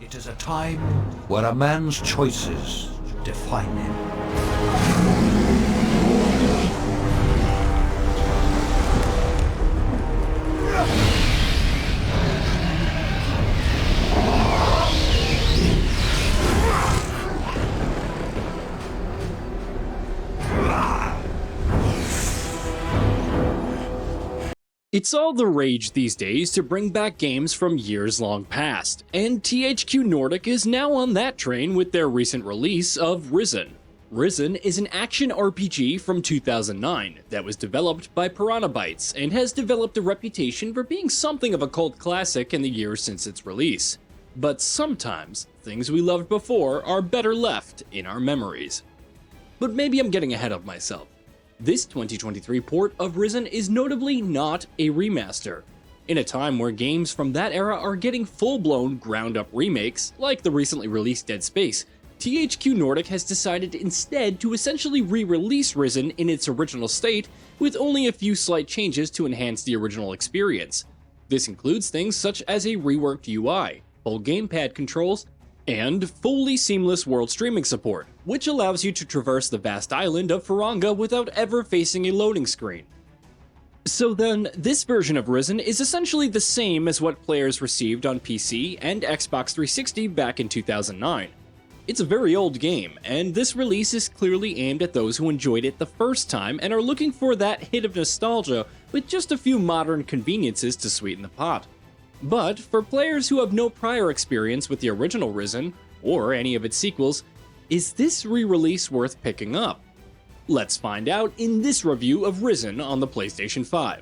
It is a time where a man's choices define him. It's all the rage these days to bring back games from years long past, and THQ Nordic is now on that train with their recent release of Risen. Risen is an action RPG from 2009 that was developed by Piranha Bytes and has developed a reputation for being something of a cult classic in the years since its release. But sometimes, things we loved before are better left in our memories. But maybe I'm getting ahead of myself. This 2023 port of Risen is notably not a remaster. In a time where games from that era are getting full-blown ground-up remakes, like the recently released Dead Space, THQ Nordic has decided instead to essentially re-release Risen in its original state, with only a few slight changes to enhance the original experience. This includes things such as a reworked UI, full gamepad controls, and fully seamless world streaming support, which allows you to traverse the vast island of Faranga without ever facing a loading screen. So then, this version of Risen is essentially the same as what players received on PC and Xbox 360 back in 2009. It's a very old game, and this release is clearly aimed at those who enjoyed it the first time and are looking for that hit of nostalgia with just a few modern conveniences to sweeten the pot. But for players who have no prior experience with the original Risen, or any of its sequels, is this re-release worth picking up? Let's find out in this review of Risen on the PlayStation 5.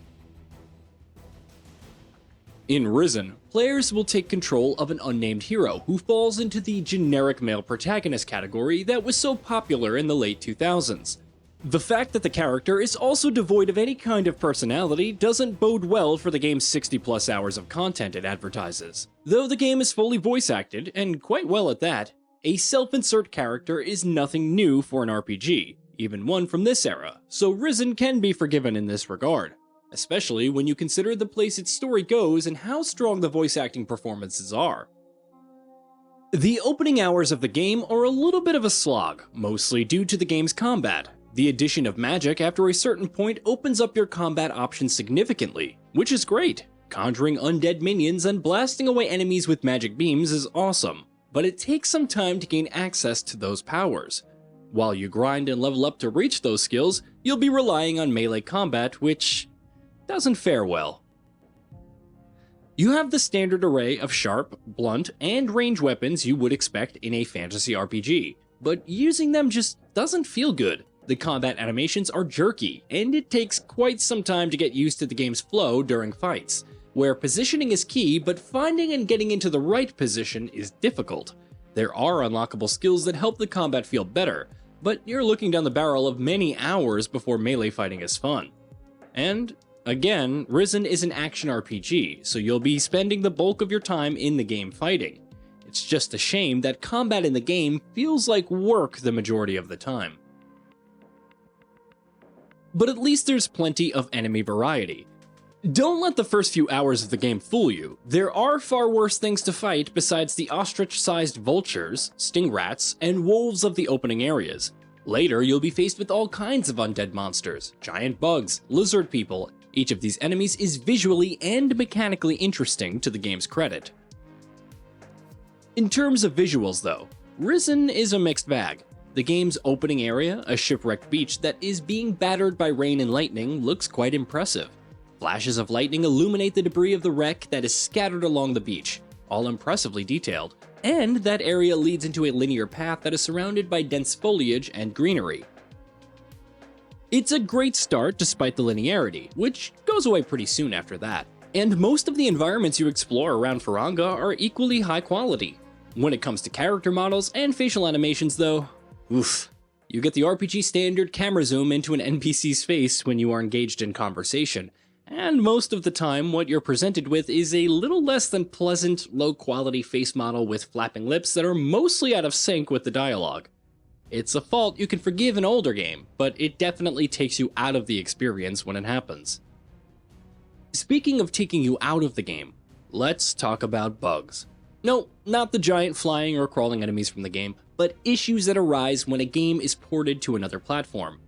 In Risen, players will take control of an unnamed hero who falls into the generic male protagonist category that was so popular in the late 2000s. The fact that the character is also devoid of any kind of personality doesn't bode well for the game's 60+ hours of content it advertises. Though the game is fully voice acted, and quite well at that, a self-insert character is nothing new for an RPG, even one from this era, so Risen can be forgiven in this regard, especially when you consider the place its story goes and how strong the voice acting performances are. The opening hours of the game are a little bit of a slog, mostly due to the game's combat. The addition of magic after a certain point opens up your combat options significantly, which is great. Conjuring undead minions and blasting away enemies with magic beams is awesome, but it takes some time to gain access to those powers. While you grind and level up to reach those skills, you'll be relying on melee combat, which doesn't fare well. You have the standard array of sharp, blunt, and range weapons you would expect in a fantasy RPG, but using them just doesn't feel good. The combat animations are jerky, and it takes quite some time to get used to the game's flow during fights, where positioning is key, but finding and getting into the right position is difficult. There are unlockable skills that help the combat feel better, but you're looking down the barrel of many hours before melee fighting is fun. And again, Risen is an action RPG, so you'll be spending the bulk of your time in the game fighting. It's just a shame that combat in the game feels like work the majority of the time. But at least there's plenty of enemy variety. Don't let the first few hours of the game fool you. There are far worse things to fight besides the ostrich-sized vultures, sting rats, and wolves of the opening areas. Later, you'll be faced with all kinds of undead monsters, giant bugs, lizard people. Each of these enemies is visually and mechanically interesting to the game's credit. In terms of visuals though, Risen is a mixed bag. The game's opening area, a shipwrecked beach that is being battered by rain and lightning, looks quite impressive. Flashes of lightning illuminate the debris of the wreck that is scattered along the beach, all impressively detailed, and that area leads into a linear path that is surrounded by dense foliage and greenery. It's a great start despite the linearity, which goes away pretty soon after that, and most of the environments you explore around Faranga are equally high quality. When it comes to character models and facial animations though, oof. You get the RPG standard camera zoom into an NPC's face when you are engaged in conversation, and most of the time what you're presented with is a little less than pleasant, low-quality face model with flapping lips that are mostly out of sync with the dialogue. It's a fault you can forgive an older game, but it definitely takes you out of the experience when it happens. Speaking of taking you out of the game, let's talk about bugs. No, not the giant flying or crawling enemies from the game, but issues that arise when a game is ported to another platform.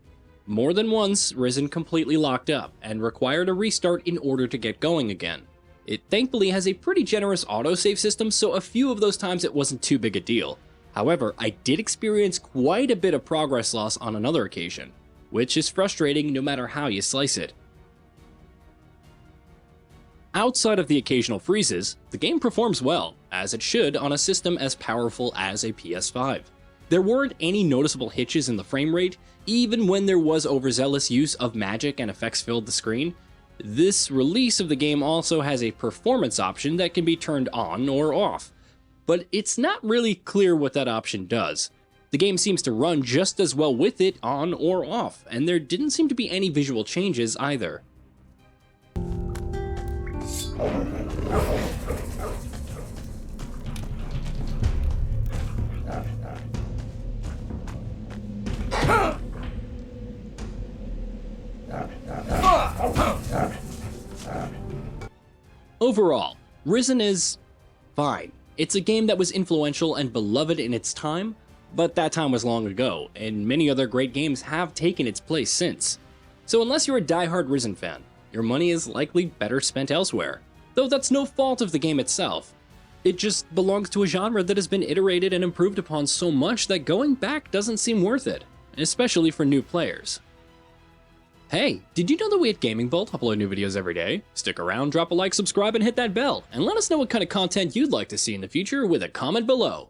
More than once, Risen completely locked up and required a restart in order to get going again. It thankfully has a pretty generous autosave system, so a few of those times it wasn't too big a deal. However, I did experience quite a bit of progress loss on another occasion, which is frustrating no matter how you slice it. Outside of the occasional freezes, the game performs well, as it should on a system as powerful as a PS5. There weren't any noticeable hitches in the frame rate, even when there was overzealous use of magic and effects filled the screen. This release of the game also has a performance option that can be turned on or off, but it's not really clear what that option does. The game seems to run just as well with it on or off, and there didn't seem to be any visual changes either. Overall, Risen is fine. It's a game that was influential and beloved in its time, but that time was long ago, and many other great games have taken its place since. So unless you're a die-hard Risen fan, your money is likely better spent elsewhere. Though that's no fault of the game itself. It just belongs to a genre that has been iterated and improved upon so much that going back doesn't seem worth it, especially for new players. Hey, did you know that we at Gaming Bolt upload new videos every day? Stick around, drop a like, subscribe, and hit that bell, and let us know what kind of content you'd like to see in the future with a comment below.